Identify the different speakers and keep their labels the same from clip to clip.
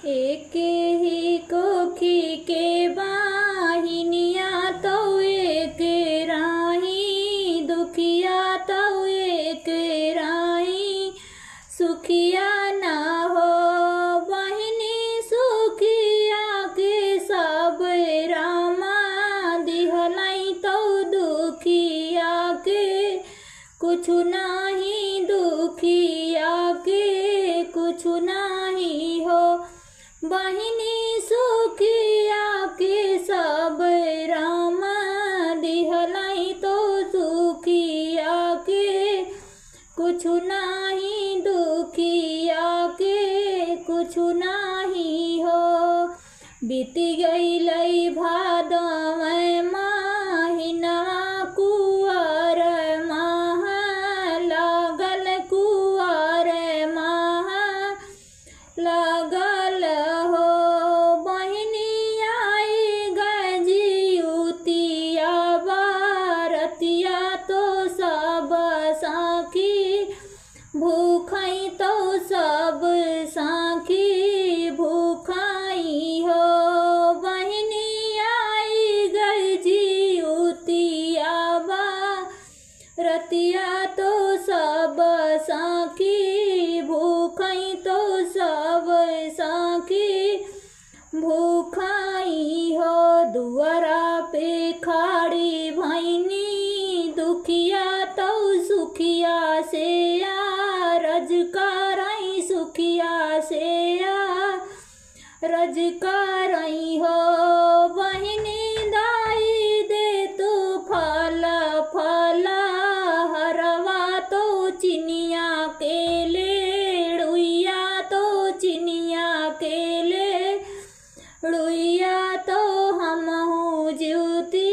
Speaker 1: एक ही कोखी के बाहिनिया तो एक राही, दुखिया तो एक राही, सुखिया ना हो बहिनी सुखिया के सब रामा, दिहलाई तो दुखिया के कुछ नाही, दुखिया के कुछ नाही हो बहिनी सुखिया के सब रामा, दिहलाई तो सुखिया के कुछ नाही, दुखिया के कुछ नाही हो। बीती गईलई भादव महिना कुंवर माह, लागल कुंवर माह लागल हो बहिनी आई गजियुतिया बारतिया तो सब साखी भूखाई, तो सब साखी भूखाई हो बहिनी आई गजियुतिया बारतिया तो सब साखी भूखाई, तो सब साखी भूखाई हो। दुआरा पे खाड़ी भैनी दुखिया तो सुखिया से रजकाराई, सुखिया से रजकाराई हो बहिनी, दाई दे तू फल फल हरवा तो चिनिया के ले रुइया, तो चिनिया के ले रुइया, तो हम हूँ ज्योति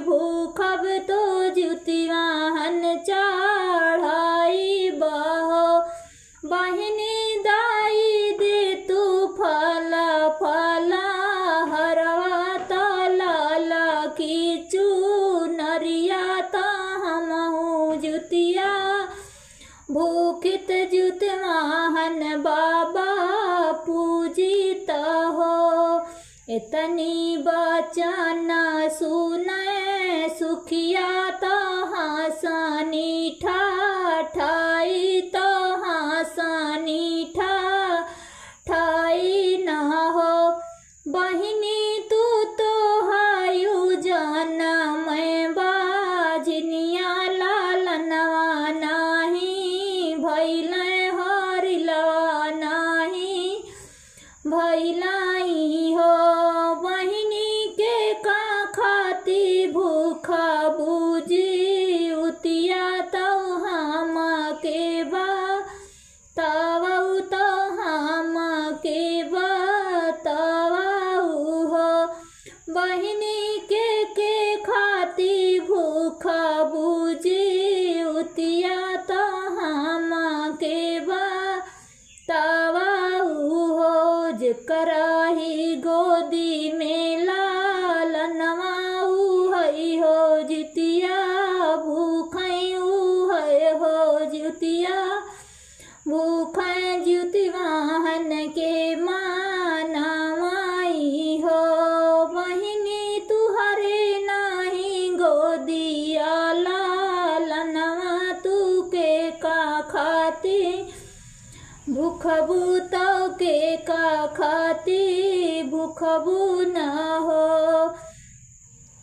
Speaker 1: भूखब तो ज्योति वाहन चढ़ाई बहो बहिनी, दाई दे तू फल फल हरवा तलाल की चुनरिया, ता हम हूँ ज्योतिया भूखित ज्योत वाहन बाबा पूजित हो। इतनी बचन सुने सुखिया तो हासानी ठाई, तो हासानी ठाई न हो बहिनी, तू तो हायु जनम बाजनिया लालनवा नाही, भैले हरिलवा नाही भैलाई हो बहिनी, के का खाती भूखा बूझी उतिया, तो हम के बा तवऊ, तो हम के बा तवऊ हो बहिनी, के खाती भूखा बूझी उतिया, तो हम के बा तवऊ हो। जेकरा ही गोदी में लालनवा उहई हो जितिया भूखई, उहई हो जितिया भूखई, ज्योति वाहन के मानवाई हो बहिनी, तुहरे नाही गोदिया लालनवा, तू के का खाती भूखबू, तो के का खाती भूखबू न हो।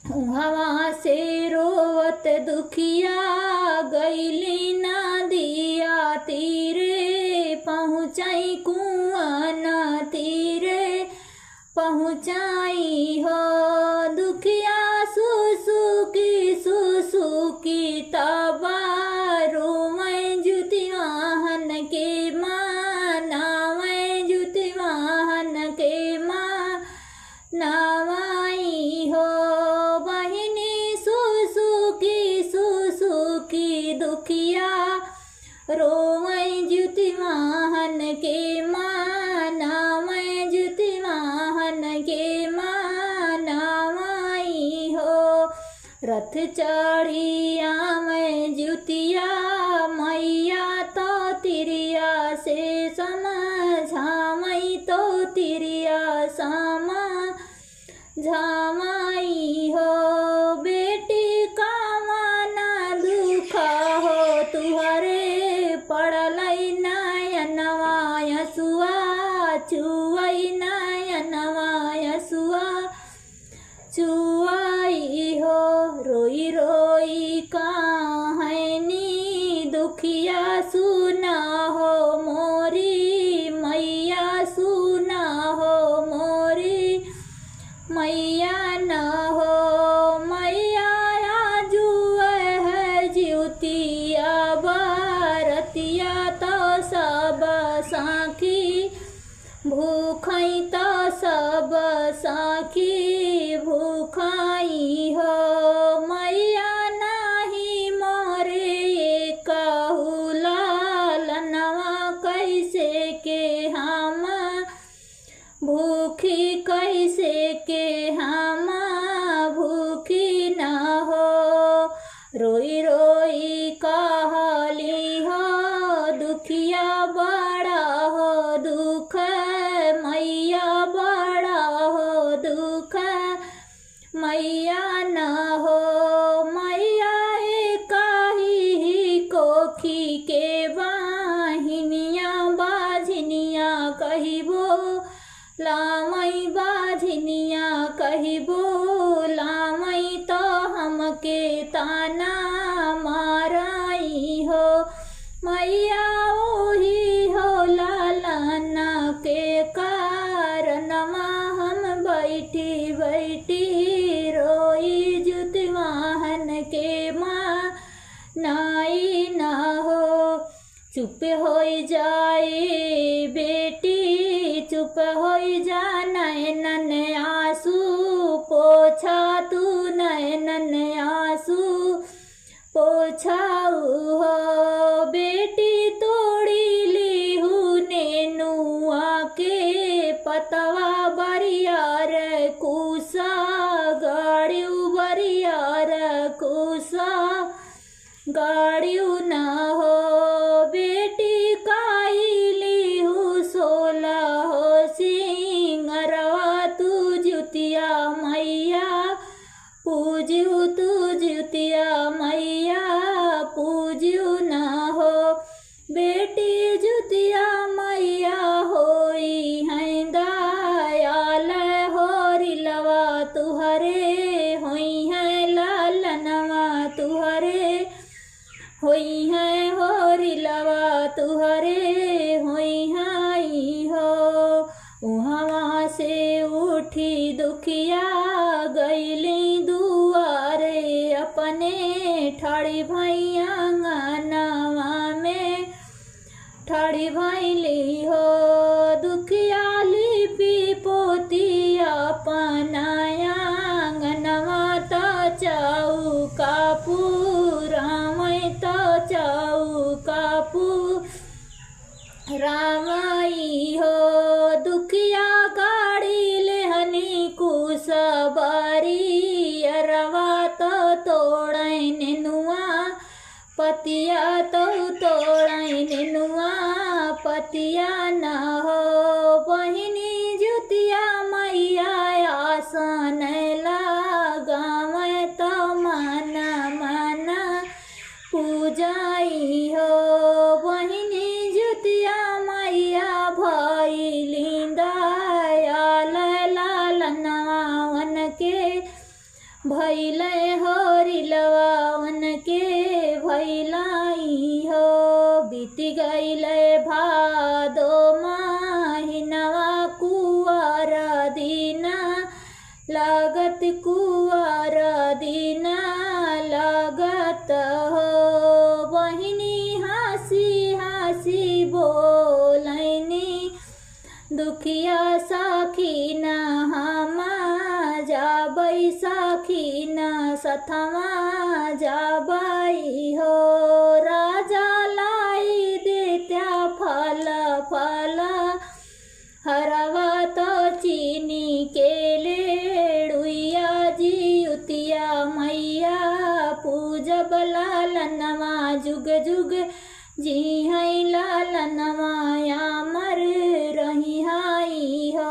Speaker 1: हवा से रोवत दुखिया गईली नदिया तीरे, पहुँचाई कुआं तीरे पहुँचाई हो दुखिया सुसुकी तबारो मैं ज्योति वाहन के मानावै, ज्योति वाहन के मानावाई हो बहिनी, सुसुकी दुखिया रोवै ज्योति वाहन के मानावै, ज्योति वाहन के मानावाई हो। रथ चढ़िया में ज्योतिया मैया तो तिरिया से समझावै, तो तिरिया सामा झामाई हो। बेटी कामना दुखा हो तुहरे पड़लई नयनवा यसुआ चुवई नयनवा यसुआ चुआई हो। रोई रोई कहानी दुखिया सुना हो मोरी मैया सुना हो मोरी मैया न हो। मैया जुए है ज्योतिया बारतिया तो सब साखी भूखई तो सब साखी भूखाई हो। मैया नाही मोरे कहू लालनवा कैसे के हम भूखी कैसे के हम भूखी न हो। रोई रोई कहली हो दुखिया बड़ा हो दुख मैया बड़ा हो दुख मैया न हो। मैया काही कोखी के बाहिनिया बाझनिया कहिबो लामई बाझनिया कहिबो लामई तो हमके ताना माराई हो। मैया ओही हो लालना के कारणमा हम बैठी बैठी रोई जुतवाहन के माँ नाई न हो। चुप हो जाए बेटी चुप हो जा नैनन आंसू पोछा तू नैनन आंसू पोछाऊ हो। बेटी तोड़ी ली हूँ नेनुआ के पतवा बरियार कुसा गाड़ियू बरियार कुसा गाड़ियू न हो। बेटी काइली हूँ 16 हो सिंगरवा तू जुतिया मैया पूजू तू जुतिया मैया पूजू न हो। बेटी जुतिया मैया होई है दयाल होरिलवा तुहरे होई है लालनवा तुहरे होई है होरिलवा तुहरे होई है हो। वहाँ से उठी दुखिया गईली दुआरे अपने ठाड़ी भैया आंगनवा में ठाड़ी भैली हो। दुखिया लिपि पोती अपनाया आंगनवा तो चौका रामई तो चौका रामई हो। दुखिया गाड़ी लेहनी कुसबारी अरवा तो तोड़ै नेनुआ पतिया तो तोड़ै नेनुआ पतिया न हो। बहिनी जुतिया मैया आसन लगाव तो माना माना पूजाई हो। बहिनी जुतिया मैया भैली दयाल लालनवा के भैले होरिलवा के भैलाई हो। बीत गईले भादो महिनवा कुआर दीना लागत कुआर दीना लागत हो। बहिनी हंसी हंसी बोलैनी दुखिया साखीना हमा जाबै साखीना सथमा जाबै हो। राजा लाई देत्या फल फल हरवा तो चीनी के लेड़ुइया जियुतिया मैया पूजब लालनवा जुग जुग जी है लालनवा अमर रही हाई हो।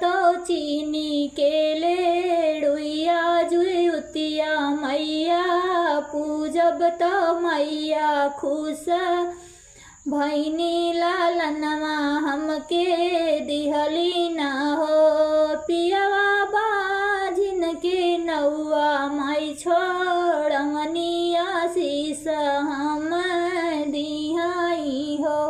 Speaker 1: तो चीनी के लेड़ुइया जुतिया मैया पूजब तो मैया खुश भैनी लालनमा हमके दिहली ना हो पियवा